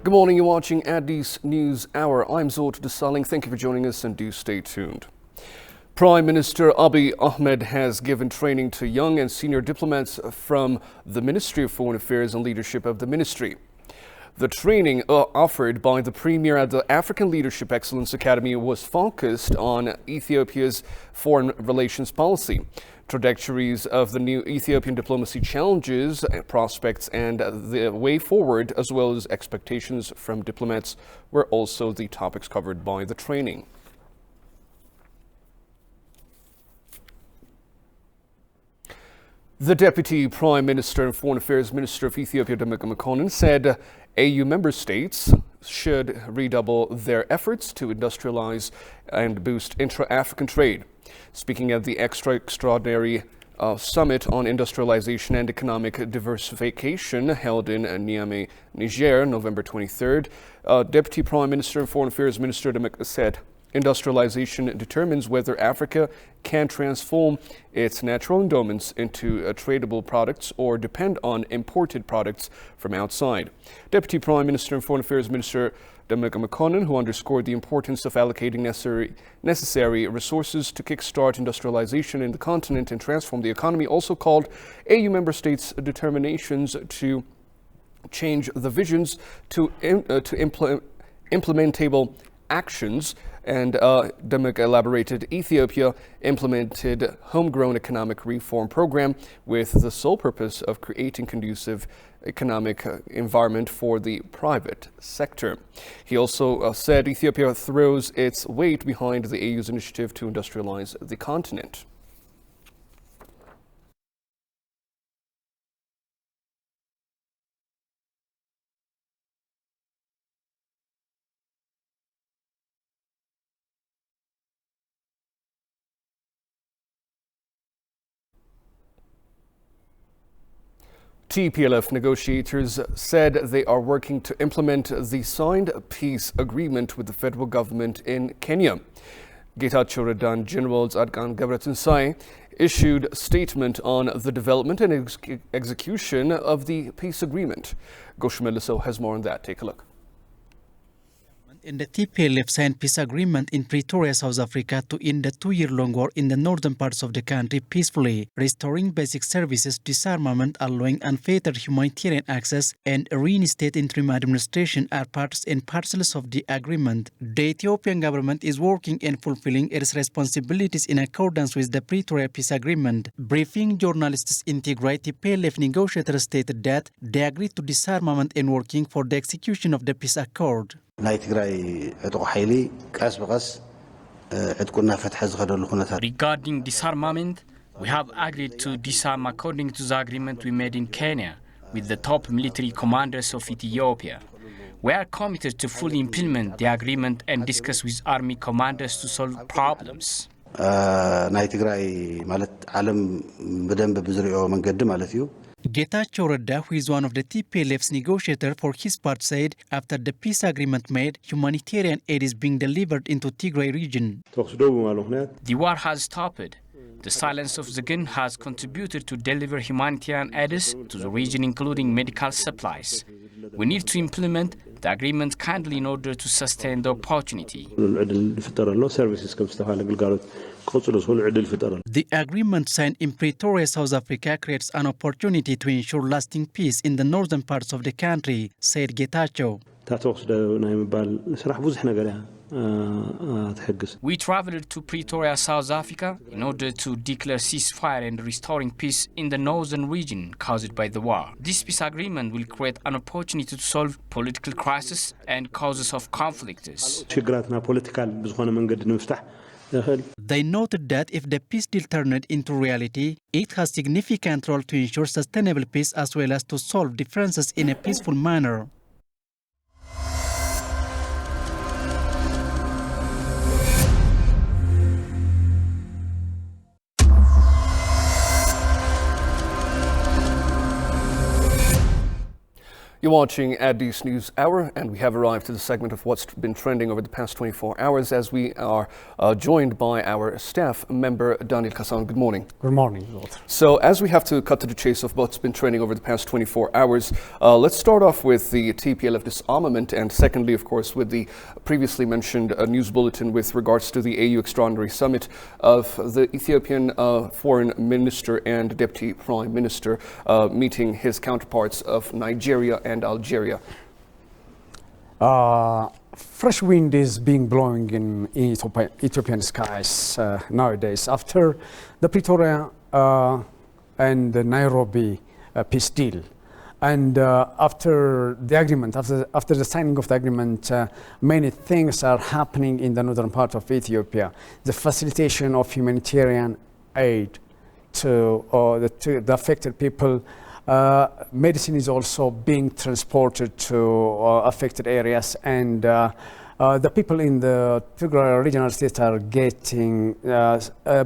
Good morning, you're watching Addis News Hour. I'm Zort Desaling. Thank you for joining us and do stay tuned. Prime Minister Abiy Ahmed has given training to young and senior diplomats from the Ministry of Foreign Affairs and leadership of the ministry. The training offered by the Premier at the African Leadership Excellence Academy was focused on Ethiopia's foreign relations policy, trajectories of the new Ethiopian diplomacy challenges, prospects, and the way forward, as well as expectations from diplomats, were also the topics covered by the training. The Deputy Prime Minister and Foreign Affairs Minister of Ethiopia, Demeke Mekonnen, said AU member states should redouble their efforts to industrialize and boost intra-African trade. Speaking at the extraordinary Summit on Industrialization and Economic Diversification held in Niamey, Niger, November 23rd, Deputy Prime Minister and Foreign Affairs Minister Demeke said, industrialization determines whether Africa can transform its natural endowments into tradable products or depend on imported products from outside. Deputy Prime Minister and Foreign Affairs Minister Demeke Mekonnen, who underscored the importance of allocating necessary resources to kickstart industrialization in the continent and transform the economy, also called AU member states' determinations to change the visions to implementable actions. And Demeke elaborated, Ethiopia implemented homegrown economic reform program with the sole purpose of creating conducive economic environment for the private sector. He also said Ethiopia throws its weight behind the AU's initiative to industrialize the continent. TPLF negotiators said they are working to implement the signed peace agreement with the federal government in Kenya. Getachew Reda General Tzadkan Gebretinsae issued a statement on the development and execution of the peace agreement. Goshe Meliso has more on that. Take a look. In the TPLF signed peace agreement in Pretoria, South Africa to end the 2-year-long war in the northern parts of the country peacefully, restoring basic services, disarmament, allowing unfettered humanitarian access, and reinstate interim administration are parts and parcels of the agreement. The Ethiopian government is working and fulfilling its responsibilities in accordance with the Pretoria peace agreement. Briefing journalists in Tigray, TPLF negotiators stated that they agreed to disarmament and working for the execution of the peace accord. Regarding disarmament, we have agreed to disarm according to the agreement we made in Kenya with the top military commanders of Ethiopia. We are committed to fully implement the agreement and discuss with army commanders to solve problems. Getachew Reda, who is one of the TPLF's negotiators for his part, said after the peace agreement made, humanitarian aid is being delivered into Tigray region. The war has stopped. The silence of the gun has contributed to deliver humanitarian aid to the region, including medical supplies. We need to implement the agreement kindly in order to sustain the opportunity. The agreement signed in Pretoria, South Africa creates an opportunity to ensure lasting peace in the northern parts of the country, said Getachew. We traveled to Pretoria, South Africa in order to declare ceasefire and restoring peace in the northern region caused by the war. This peace agreement will create an opportunity to solve political crisis and causes of conflicts. They noted that if the peace deal turned into reality, it has significant role to ensure sustainable peace as well as to solve differences in a peaceful manner. You're watching Addis News Hour, and we have arrived to the segment of what's been trending over the past 24 hours as we are joined by our staff member, Daniel Kassan. Good morning. Good morning, Lord. So as we have to cut to the chase of what's been trending over the past 24 hours, let's start off with the TPLF disarmament, and secondly, of course, with the previously mentioned news bulletin with regards to the AU Extraordinary Summit of the Ethiopian Foreign Minister and Deputy Prime Minister meeting his counterparts of Nigeria and Algeria. Fresh wind is being blowing in Ethiopian skies nowadays after the Pretoria and the Nairobi peace deal. And after the agreement, after the signing of the agreement, many things are happening in the northern part of Ethiopia. The facilitation of humanitarian aid to the affected people. Medicine is also being transported to affected areas, and the people in the Tigray regional state are getting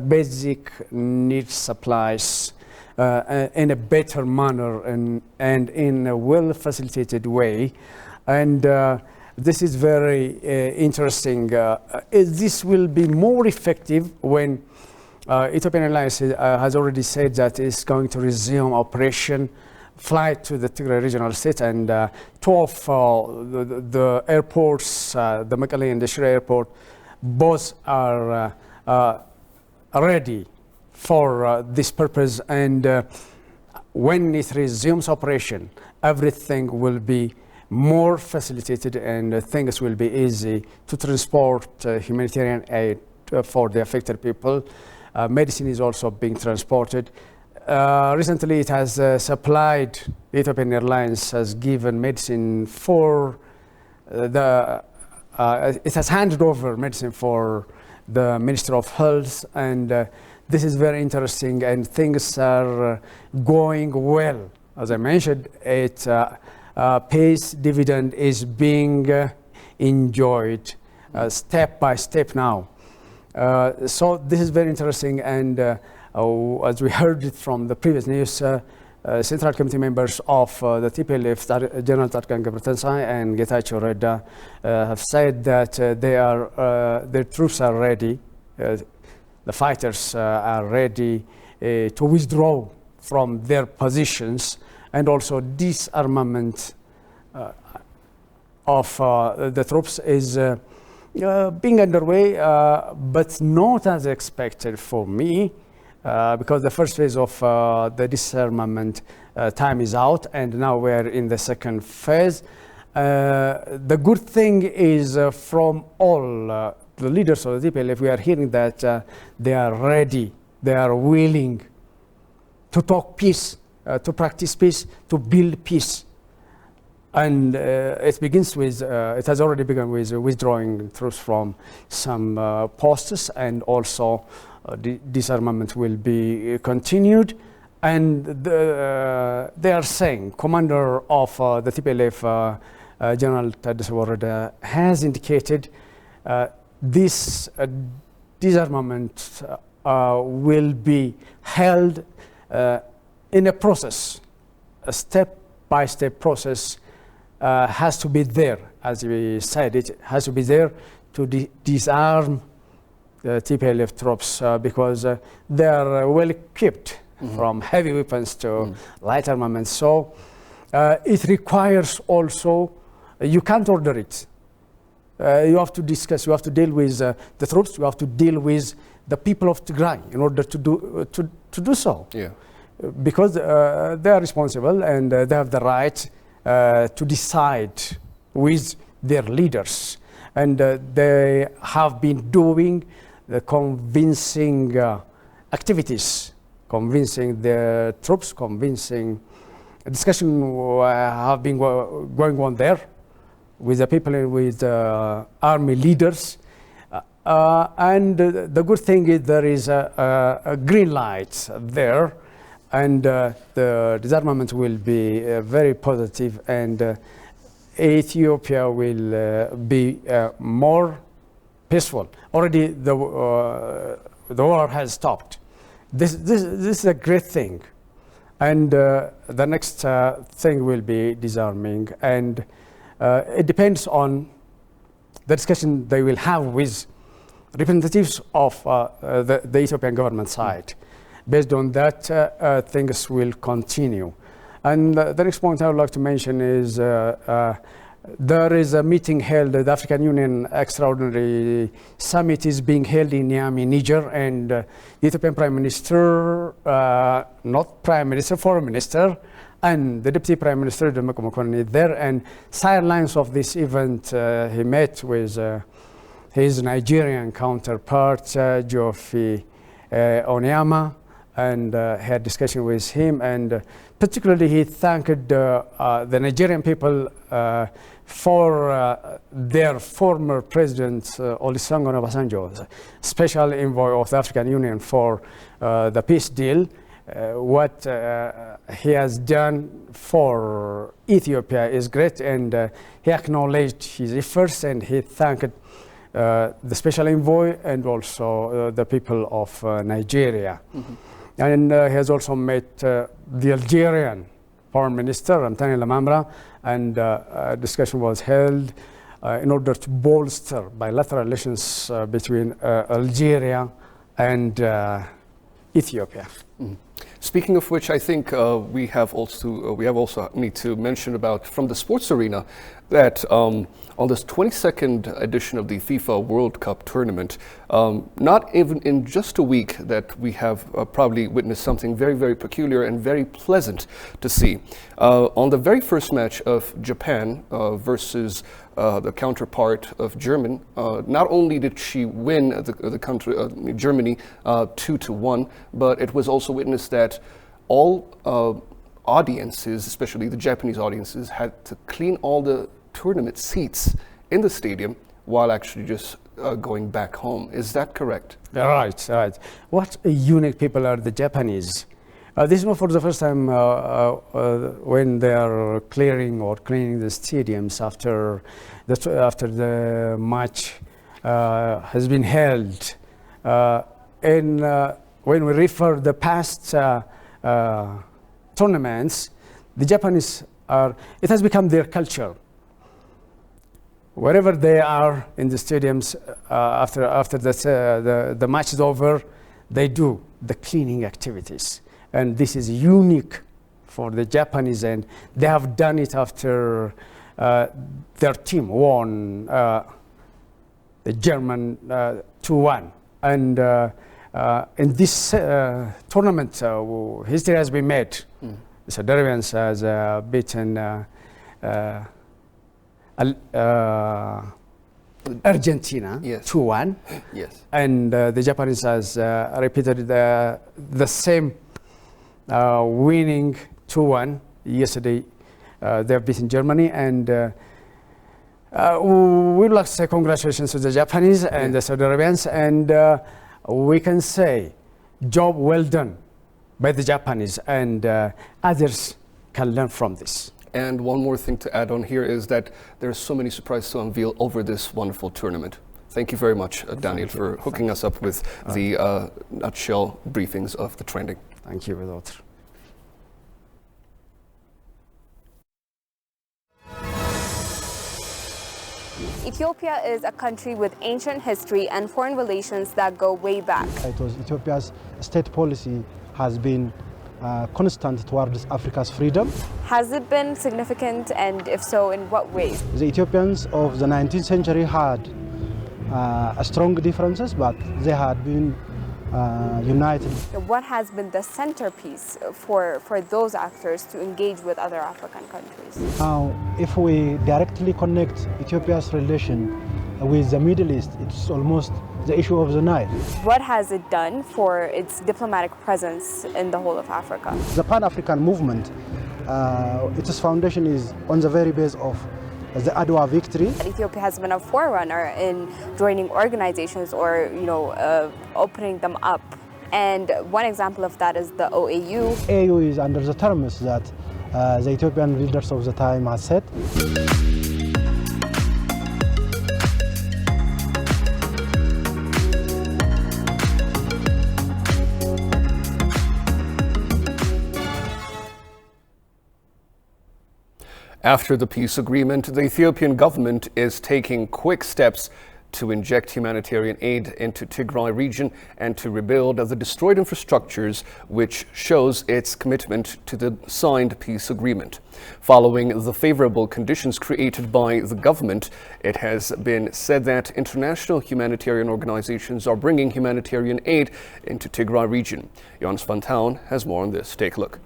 basic need supplies in a better manner and in a well facilitated way. And this is very interesting. This will be more effective when Ethiopian Airlines has already said that it's going to resume operation flight to the Tigray regional state, and two of the airports, the Mekelle and the Shire airport, both are ready for this purpose. And when it resumes operation, everything will be more facilitated and things will be easy to transport humanitarian aid for the affected people. Medicine is also being transported. Recently, it has supplied, Ethiopian Airlines has given medicine for it has handed over medicine for the Minister of Health, and this is very interesting, and things are going well. As I mentioned, peace dividend is being enjoyed step by step now. So this is very interesting, and as we heard it from the previous news, Central Committee members of the TPLF, General Tzadkan Gebretensai and Getachew Reda, have said that their troops are ready, the fighters are ready to withdraw from their positions, and also disarmament of the troops is being underway, but not as expected for me, because the first phase of the disarmament time is out, and now we're in the second phase. The good thing is from all the leaders of the TPLF, we are hearing that they are ready, they are willing to talk peace, to practice peace, to build peace. And it begins with, it has already begun with withdrawing troops from some posts, and also disarmament will be continued. And they are saying, commander of the TPLF, General Tadesse Warreda, has indicated this disarmament will be held in a process, a step-by-step process. Has to be there, as we said, it has to be there to disarm the TPLF troops because they are well equipped from heavy weapons to light armaments. So it requires also, you can't order it. You have to discuss, you have to deal with the troops, you have to deal with the people of Tigray in order to do so. Yeah. Because they are responsible and they have the right to decide with their leaders, and they have been doing the convincing activities, convincing the troops, convincing discussion have been going on there with the people, with army leaders, and the good thing is there is a green light there. And the disarmament will be very positive, and Ethiopia will be more peaceful. Already the war has stopped. This is a great thing. And the next thing will be disarming. And it depends on the discussion they will have with representatives of the Ethiopian government side. Based on that, things will continue. And the next point I would like to mention is there is a meeting held, the African Union Extraordinary Summit is being held in Niamey, Niger, and the Ethiopian Prime Minister, not Prime Minister, Foreign Minister, and the Deputy Prime Minister, Demeke Mekonnen, is there. And sidelines of this event, he met with his Nigerian counterpart, Geoffrey Onyeama, and had discussion with him, and particularly he thanked the Nigerian people for their former president Olusegun Obasanjo, special envoy of the African Union for the peace deal. What he has done for Ethiopia is great, and he acknowledged his efforts, and he thanked the special envoy and also the people of Nigeria. Mm-hmm. And he has also met the Algerian Foreign Minister, Ramtane Lamamra, and a discussion was held in order to bolster bilateral relations between Algeria and Ethiopia. Mm. Speaking of which, I think we have also need to mention about from the sports arena that on this 22nd edition of the FIFA World Cup tournament, not even in just a week that we have probably witnessed something very, very peculiar and very pleasant to see. On the very first match of Japan versus the counterpart of Germany, not only did she win the country, Germany 2-1, but it was also witnessed that all audiences, especially the Japanese audiences, had to clean all the tournament seats in the stadium while actually just going back home. Is that correct? Right, right. What unique people are the Japanese. This is not for the first time when they are clearing or cleaning the stadiums after the match has been held. When we refer the past tournaments, the Japanese it has become their culture. Wherever they are in the stadiums, after the match is over, they do the cleaning activities. And this is unique for the Japanese, and they have done it after their team won the German 2-1. And in this tournament, history has been made. The Saudi Arabians has beaten Argentina 2-1. Yes. And the Japanese has repeated the same winning 2-1 yesterday. They have beaten Germany, and we would like to say congratulations to the Japanese and the Saudi Arabians, and we can say job well done by the Japanese, and others can learn from this. And one more thing to add on here is that there are so many surprises to unveil over this wonderful tournament. Thank you very much, Daniel, for hooking us up with the nutshell briefings of the trending. Thank you, Vedot. Ethiopia is a country with ancient history and foreign relations that go way back. It was Ethiopia's state policy has been constant towards Africa's freedom. Has it been significant, and if so, in what ways? The Ethiopians of the 19th century had strong differences, but they had been united. What has been the centerpiece for those actors to engage with other African countries? Now, if we directly connect Ethiopia's relation with the Middle East, it's almost the issue of the Nile. What has it done for its diplomatic presence in the whole of Africa? The Pan-African movement, its foundation is on the very base of the Adwa victory. Ethiopia has been a forerunner in joining organizations or, opening them up. And one example of that is the OAU. AU is under the terms that the Ethiopian leaders of the time had set. After the peace agreement, the Ethiopian government is taking quick steps to inject humanitarian aid into Tigray region and to rebuild the destroyed infrastructures, which shows its commitment to the signed peace agreement. Following the favorable conditions created by the government, it has been said that international humanitarian organizations are bringing humanitarian aid into Tigray region. Jonas van Town has more on this. Take a look.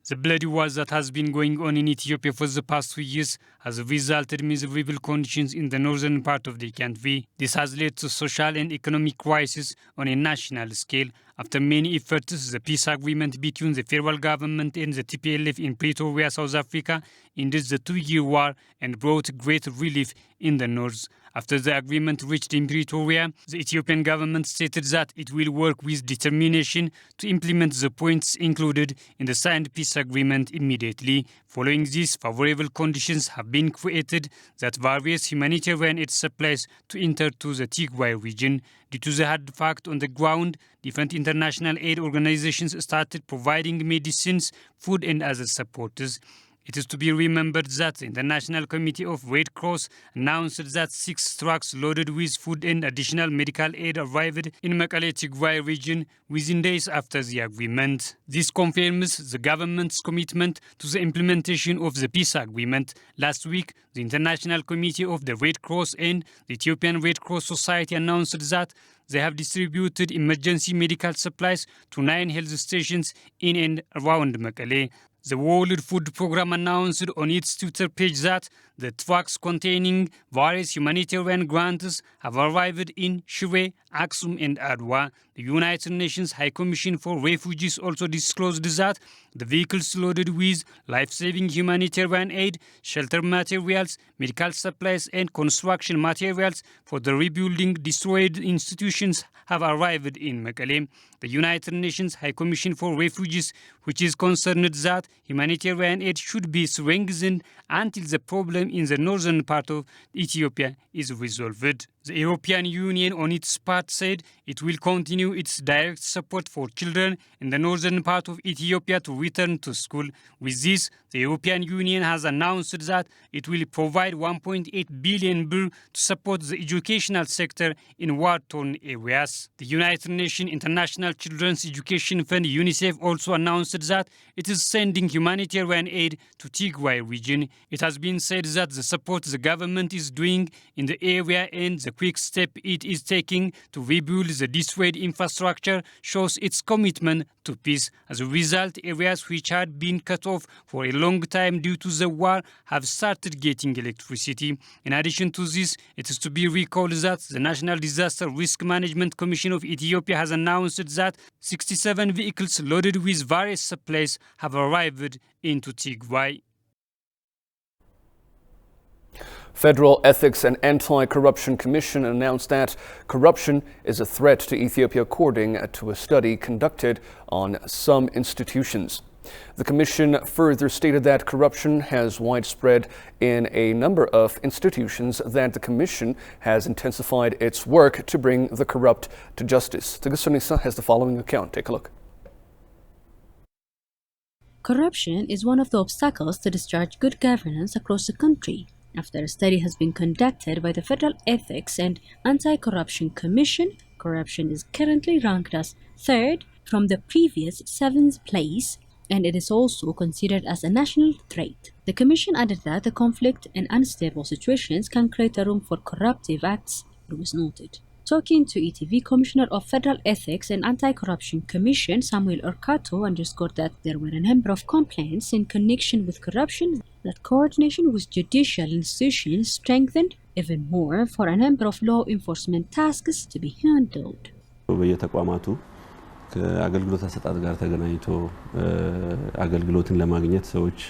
The bloody war that has been going on in Ethiopia for the past 2 years has resulted in miserable conditions in the northern part of the country. This has led to social and economic crisis on a national scale. After many efforts, the peace agreement between the federal government and the TPLF in Pretoria, South Africa, ended the 2-year war and brought great relief in the north. After the agreement reached in Pretoria, the Ethiopian government stated that it will work with determination to implement the points included in the signed peace agreement immediately. Following this, favorable conditions have been created that various humanitarian aid supplies to enter to the Tigray region. Due to the hard fact on the ground, different international aid organizations started providing medicines, food and other supports. It is to be remembered that the International Committee of Red Cross announced that 6 trucks loaded with food and additional medical aid arrived in Mekelle Tigray region within days after the agreement. This confirms the government's commitment to the implementation of the peace agreement. Last week, the International Committee of the Red Cross and the Ethiopian Red Cross Society announced that they have distributed emergency medical supplies to 9 health stations in and around Mekelle. The World Food Programme announced on its Twitter page that the trucks containing various humanitarian grants have arrived in Shire, Aksum and Adwa. The United Nations High Commission for Refugees also disclosed that the vehicles loaded with life-saving humanitarian aid, shelter materials, medical supplies and construction materials for the rebuilding destroyed institutions have arrived in Mekelle. The United Nations High Commission for Refugees, which is concerned that humanitarian aid should be strengthened until the problem in the northern part of Ethiopia is resolved. The European Union on its part said it will continue its direct support for children in the northern part of Ethiopia to return to school. With this, the European Union has announced that it will provide 1.8 billion birr to support the educational sector in war-torn areas. The United Nations International Children's Education Fund, UNICEF, also announced that it is sending humanitarian aid to Tigray region. It has been said that the support the government is doing in the area and the quick step it is taking to rebuild the destroyed infrastructure shows its commitment to peace. As a result, areas which had been cut off for a long time due to the war have started getting electricity. In addition to this, it is to be recalled that the National Disaster Risk Management Commission of Ethiopia has announced that 67 vehicles loaded with various supplies have arrived into Tigray. Federal Ethics and Anti-Corruption Commission announced that corruption is a threat to Ethiopia according to a study conducted on some institutions. The commission further stated that corruption has widespread in a number of institutions, that the commission has intensified its work to bring the corrupt to justice. Tegasonisa has the following account. Take a look. Corruption is one of the obstacles to discharge good governance across the country. After a study has been conducted by the Federal Ethics and Anti-Corruption Commission, corruption is currently ranked as 3rd from the previous 7th place, and it is also considered as a national threat. The Commission added that the conflict and unstable situations can create a room for corruptive acts, it was noted. Talking to ETV, Commissioner of Federal Ethics and Anti-Corruption Commission Samuel Orkato underscored that there were a number of complaints in connection with corruption, that coordination with judicial institutions strengthened even more for a number of law enforcement tasks to be handled. በየተቋማቱ ከአገልግሎት አሰጣጥ ጋር ተገናኝቶ አገልግሎትን ለማግኘት ሰዎች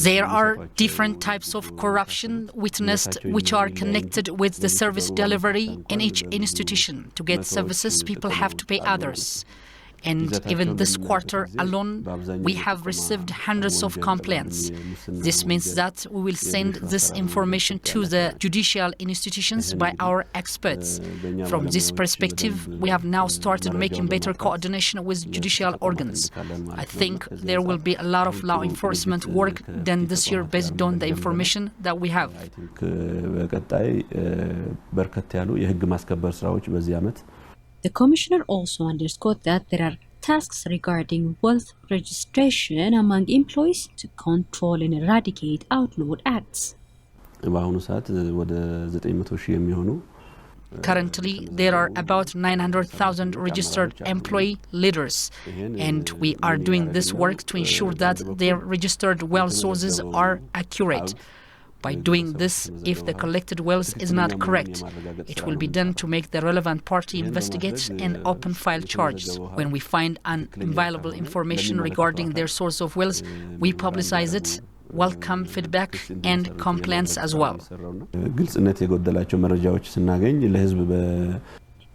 There are different types of corruption witnessed which are connected with the service delivery in each institution. To get services, people have to pay others. And even this quarter alone, we have received hundreds of complaints. This means that we will send this information to the judicial institutions by our experts. From this perspective, we have now started making better coordination with judicial organs. I think there will be a lot of law enforcement work done this year based on the information that we have. The commissioner also underscored that there are tasks regarding wealth registration among employees to control and eradicate outlawed acts. Currently, there are about 900,000 registered employee leaders, and we are doing this work to ensure that their registered wealth sources are accurate. By doing this, if the collected wealth is not correct, it will be done to make the relevant party investigate and open file charges. When we find invaluable information regarding their source of wealth, we publicize it, welcome feedback and complaints as well.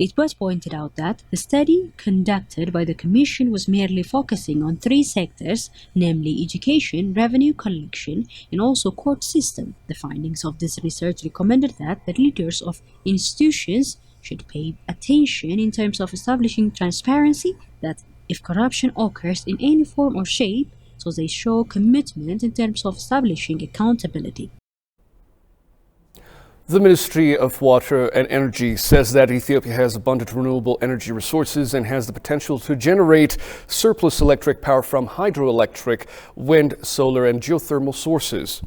It was pointed out that the study conducted by the Commission was merely focusing on 3 sectors, namely education, revenue collection, and also court system. The findings of this research recommended that the leaders of institutions should pay attention in terms of establishing transparency, that if corruption occurs in any form or shape, so they show commitment in terms of establishing accountability. The Ministry of Water and Energy says that Ethiopia has abundant renewable energy resources and has the potential to generate surplus electric power from hydroelectric, wind, solar and geothermal sources.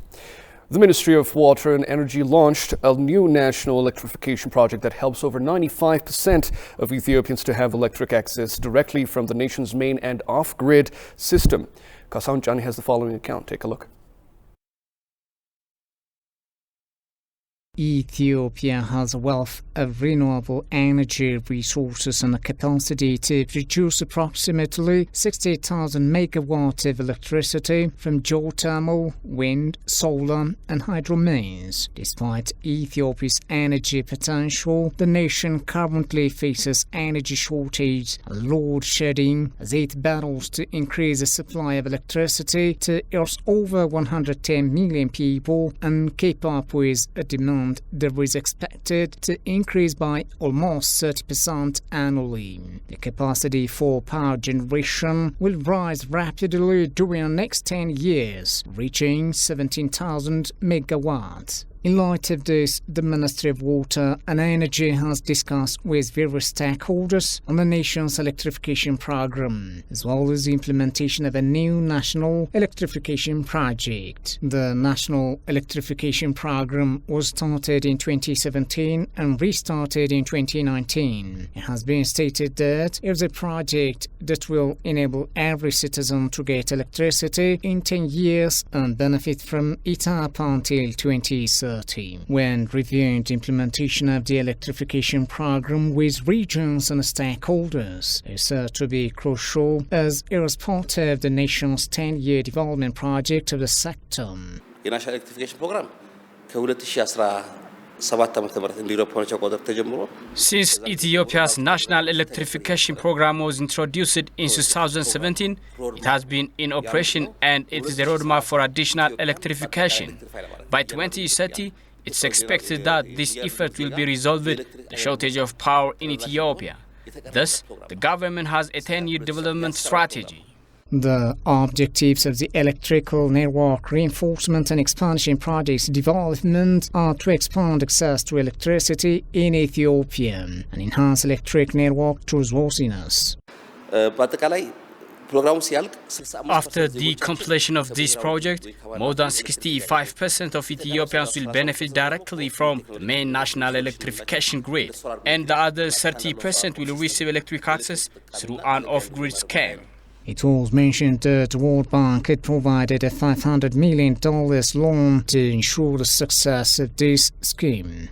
The Ministry of Water and Energy launched a new national electrification project that helps over 95% of Ethiopians to have electric access directly from the nation's main and off-grid system. Kasan Chani has the following account. Take a look. Ethiopia has a wealth of renewable energy resources and a capacity to produce approximately 60,000 megawatts of electricity from geothermal, wind, solar and hydro means. Despite Ethiopia's energy potential, the nation currently faces energy shortage and load shedding as it battles to increase the supply of electricity to its over 110 million people and keep up with a demand that is expected to increase by almost 30% annually. The capacity for power generation will rise rapidly during the next 10 years, reaching 17,000 megawatts. In light of this, the Ministry of Water and Energy has discussed with various stakeholders on the nation's electrification program, as well as the implementation of a new national electrification project. The National Electrification Program was started in 2017 and restarted in 2019. It has been stated that it is a project that will enable every citizen to get electricity in 10 years and benefit from it up until 2030. When reviewing the implementation of the electrification program with regions and stakeholders, is said to be crucial as it is part of the nation's 10-year development project of the sector. የናሽናል ኤሌክትሪፊኬሽን ፕሮግራም Since Ethiopia's national electrification program was introduced in 2017, it has been in operation and it is a roadmap for additional electrification. By 2030, it's expected that this effort will be resolved the shortage of power in Ethiopia. Thus, the government has a 10-year development strategy. The objectives of the electrical network reinforcement and expansion project's development are to expand access to electricity in Ethiopia and enhance electric network trustworthiness. After the completion of this project, more than 65% of Ethiopians will benefit directly from the main national electrification grid, and the other 30% will receive electric access through an off-grid scheme. It was mentioned that the World Bank had provided a $500 million loan to ensure the success of this scheme.